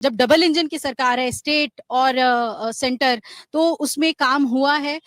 जब double engine की सरकार है, स्टेट और सेंटर, तो उसमें काम हुआ है?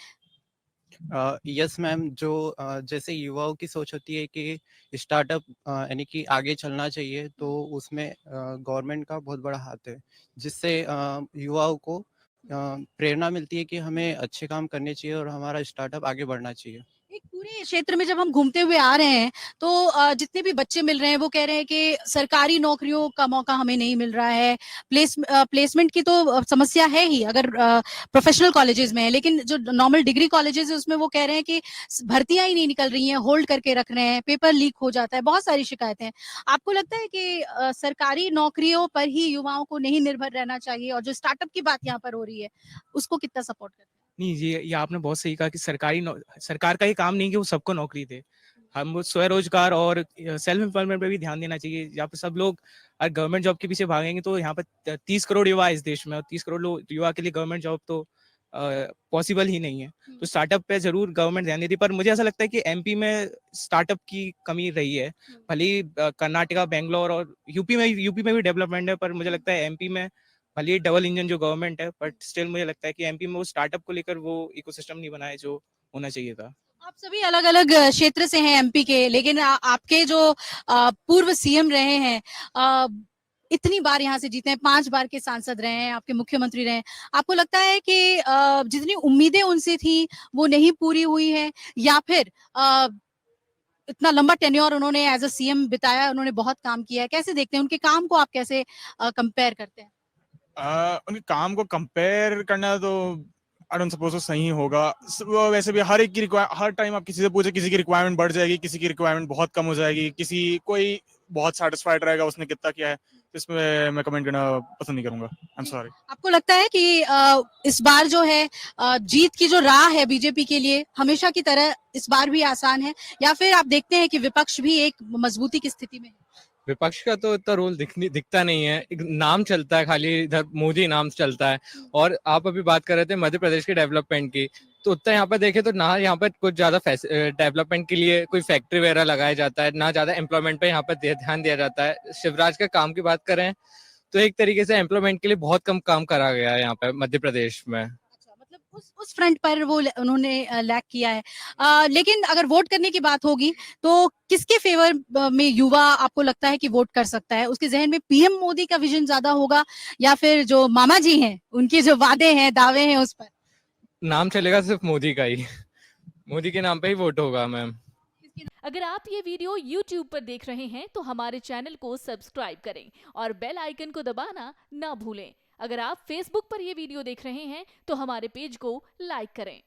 यस मैम, जो जैसे युवाओं की सोच होती है कि स्टार्टअप यानी कि आगे चलना चाहिए, तो उसमें गवर्नमेंट का बहुत बड़ा हाथ है, जिससे युवाओं को प्रेरणा मिलती है कि हमें अच्छे काम करने चाहिए और हमारा स्टार्टअप आगे बढ़ना चाहिए। एक पूरे क्षेत्र में जब हम घूमते हुए आ रहे हैं, तो जितने भी बच्चे मिल रहे हैं वो कह रहे हैं कि सरकारी नौकरियों का मौका हमें नहीं मिल रहा है। प्लेसमेंट की तो समस्या है ही अगर प्रोफेशनल कॉलेजेस में है, लेकिन जो नॉर्मल डिग्री कॉलेजेस है उसमें वो कह रहे हैं कि भर्तियां ही नहीं निकल रही हैं, होल्ड करके रख रहे हैं, पेपर लीक हो जाता है, बहुत सारी शिकायतें हैं। आपको लगता है कि सरकारी नौकरियों पर ही युवाओं को नहीं निर्भर रहना चाहिए, और जो स्टार्टअप की बात यहाँ पर हो रही है उसको कितना सपोर्ट करते हैं? नहीं, ये आपने बहुत सही कहा कि सरकार का ये काम नहीं कि वो सबको नौकरी दे। हम स्वरोजगार और सेल्फ एम्प्लॉयमेंट पे भी ध्यान देना चाहिए। यहाँ पे सब लोग अगर गवर्नमेंट जॉब के पीछे भागेंगे तो यहाँ पे 30 करोड़ युवा है इस देश में, और 30 करोड़ युवा के लिए गवर्नमेंट जॉब तो पॉसिबल ही नहीं है। तो स्टार्टअप पे जरूर गवर्नमेंट ध्यान देती है, पर मुझे ऐसा लगता है कि एमपी में स्टार्टअप की कमी रही है। भले ही कर्नाटका, बैंगलोर और यूपी में भी डेवलपमेंट है, पर मुझे लगता है एमपी में भले ही डबल इंजन जो गवर्नमेंट है, बट स्टिल मुझे लगता है कि एमपी में वो स्टार्टअप को लेकर वो इकोसिस्टम नहीं बनाया जो होना चाहिए था। आप सभी अलग-अलग क्षेत्र से हैं एमपी के, लेकिन आपके जो पूर्व सीएम रहे हैं, अ, इतनी बार यहाँ से जीते हैं, 5 बार के सांसद रहे हैं, आपके मुख्यमंत्री रहे हैं। आपको लगता है कि जितनी उम्मीदें उनसे थी, वो नहीं पूरी हुई हैं, या फिर इतना लंबा टेन्योर उन्होंने एज़ अ सीएम बिताया, उन्होंने बहुत काम किया है। कैसे देखते हैं उनके काम को, आप कैसे कंपेयर करते हैं? उनके काम को कंपेयर करना तो आई डोंट सपोज सही होगा। वो वैसे भी हर एक की हर टाइम आप किसी से पूछे, किसी की रिक्वायरमेंट बढ़ जाएगी, किसी की रिक्वायरमेंट बहुत कम हो जाएगी, किसी कोई बहुत सेटिस्फाइड रहेगा उसने कितना किया है। तो इसमें मैं कमेंट करना पसंद नहीं करूंगा। आई एम जी। सॉरी। आपको लगता है कि इस बार जो है जीत की जो राह है बीजेपी के लिए हमेशा की तरह इस बार भी आसान है, या फिर आप देखते हैं कि विपक्ष भी एक मजबूती की स्थिति में है? विपक्ष का तो इतना रोल दिखता नहीं है, एक नाम चलता है खाली, इधर मोदी नाम चलता है। और आप अभी बात कर रहे थे मध्य प्रदेश के डेवलपमेंट की, तो उतना यहाँ पर देखे तो ना यहाँ पर कुछ ज्यादा डेवलपमेंट के लिए कोई फैक्ट्री वगैरह लगाया जाता है, ना ज्यादा एम्प्लॉयमेंट पे यहाँ पर ध्यान दिया जाता है। शिवराज के काम की बात करें तो एक तरीके से एम्प्लॉयमेंट के लिए बहुत कम काम करा गया है यहाँ पे मध्य प्रदेश में। अच्छा, मतलब उस फ्रंट पर वो उन्होंने लैक किया है। लेकिन अगर वोट करने की बात होगी, तो किसके फेवर में युवा आपको लगता है कि वोट कर सकता है? उसके जहन में पीएम मोदी का विजन ज्यादा होगा, या फिर जो मामा जी हैं उनके जो वादे हैं, दावे हैं उस पर? नाम चलेगा सिर्फ मोदी का ही, मोदी के नाम पे ही वोट होगा मैम। अगर आप ये वीडियो YouTube पर देख रहे हैं तो हमारे चैनल को सब्सक्राइब करें और बेल आइकन को दबाना ना भूलें। अगर आप Facebook पर ये वीडियो देख रहे हैं तो हमारे पेज को लाइक करें।